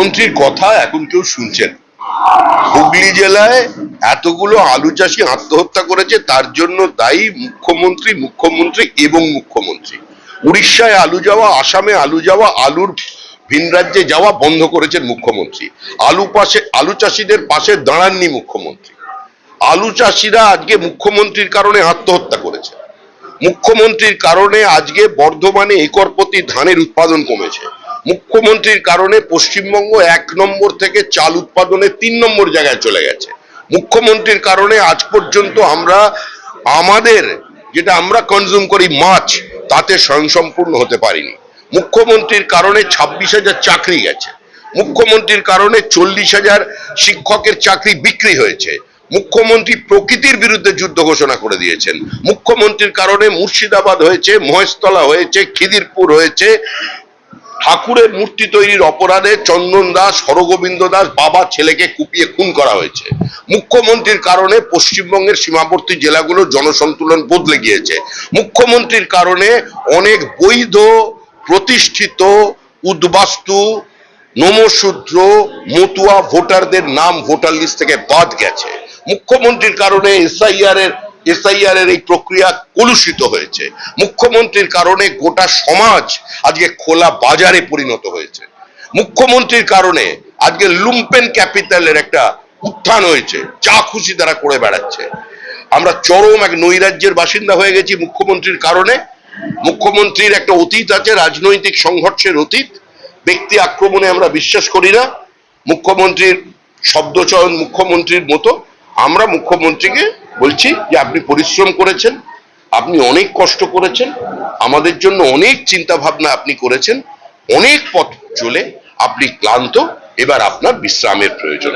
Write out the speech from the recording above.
মুখ্যমন্ত্রীর কথা এখন কেউ শুনছেন। হুগলি জেলায় এতগুলো আলু চাষি আত্মহত্যা করেছে, তার জন্য দায়ী মুখ্যমন্ত্রী, মুখ্যমন্ত্রী এবং মুখ্যমন্ত্রী। উড়িষ্যায় আলু যাওয়া, আসামে আলু যাওয়া, আলুর ভিন রাজ্যে যাওয়া বন্ধ করেছেন মুখ্যমন্ত্রী। আলু চাষিদের পাশে দাঁড়াননি মুখ্যমন্ত্রী। আলু চাষিরা আজকে মুখ্যমন্ত্রীর কারণে আত্মহত্যা করেছে। মুখ্যমন্ত্রীর কারণে আজকে বর্ধমানে একর প্রতি ধানের উৎপাদন কমেছে। মুখ্যমন্ত্রীর কারণে পশ্চিমবঙ্গ 1 নম্বর থেকে চাল উৎপাদনে 3 নম্বর জায়গায় চলে গেছে। মুখ্যমন্ত্রীর কারণে আজ পর্যন্ত আমরা আমাদের যেটা আমরা কনজিউম করি মাছ, তাতে স্বয়ংসম্পূর্ণ হতে পারিনি। মুখ্যমন্ত্রীর কারণে 26,000 চাকরি গেছে। মুখ্যমন্ত্রীর কারণে 40,000 শিক্ষকের চাকরি বিক্রি হয়েছে। মুখ্যমন্ত্রী প্রকৃতির বিরুদ্ধে যুদ্ধ ঘোষণা করে দিয়েছেন। মুখ্যমন্ত্রীর কারণে মুর্শিদাবাদ হয়েছে, মহেশতলা হয়েছে, খিদিরপুর হয়েছে। ঠাকুরের মূর্তি তৈরির অপরাধে চন্দন দাস, হরগোবিন্দ দাস বাবা ছেলেকে কুপিয়ে খুন করা হয়েছে। মুখ্যমন্ত্রীর কারণে পশ্চিমবঙ্গের সীমাবর্তী জেলাগুলোর জনসন্তুলন বদলে গিয়েছে। মুখ্যমন্ত্রীর কারণে অনেক বৈধ, প্রতিষ্ঠিত, উদ্বাস্তু, নমশূদ্র, মতুয়া ভোটারদের নাম ভোটার লিস্ট থেকে বাদ গেছে। মুখ্যমন্ত্রীর কারণে এসআইআর এর এই প্রক্রিয়া কলুষিত হয়েছে। মুখ্যমন্ত্রীর কারণে গোটা সমাজ আজকে খোলা বাজারে পরিণত হয়েছে। মুখ্যমন্ত্রীর কারণে আজকে লুম্পেন ক্যাপিটালের একটা উত্থান হয়েছে, যা খুশি তারা করে বেড়াচ্ছে। আমরা চরম এক নৈরাজ্যের বাসিন্দা হয়ে গেছি মুখ্যমন্ত্রীর কারণে। মুখ্যমন্ত্রীর একটা অতীত আছে, রাজনৈতিক সংঘর্ষের অতীত। ব্যক্তি আক্রমণে আমরা বিশ্বাস করি না। মুখ্যমন্ত্রীর শব্দচয়ন মুখ্যমন্ত্রীর মতো। আমরা মুখ্যমন্ত্রীকে বলছি যে আপনি পরিশ্রম করেছেন, আপনি অনেক কষ্ট করেছেন, আমাদের জন্য অনেক চিন্তা ভাবনা আপনি করেছেন, অনেক পথ চলে আপনি ক্লান্ত, এবার আপনার বিশ্রামের প্রয়োজন।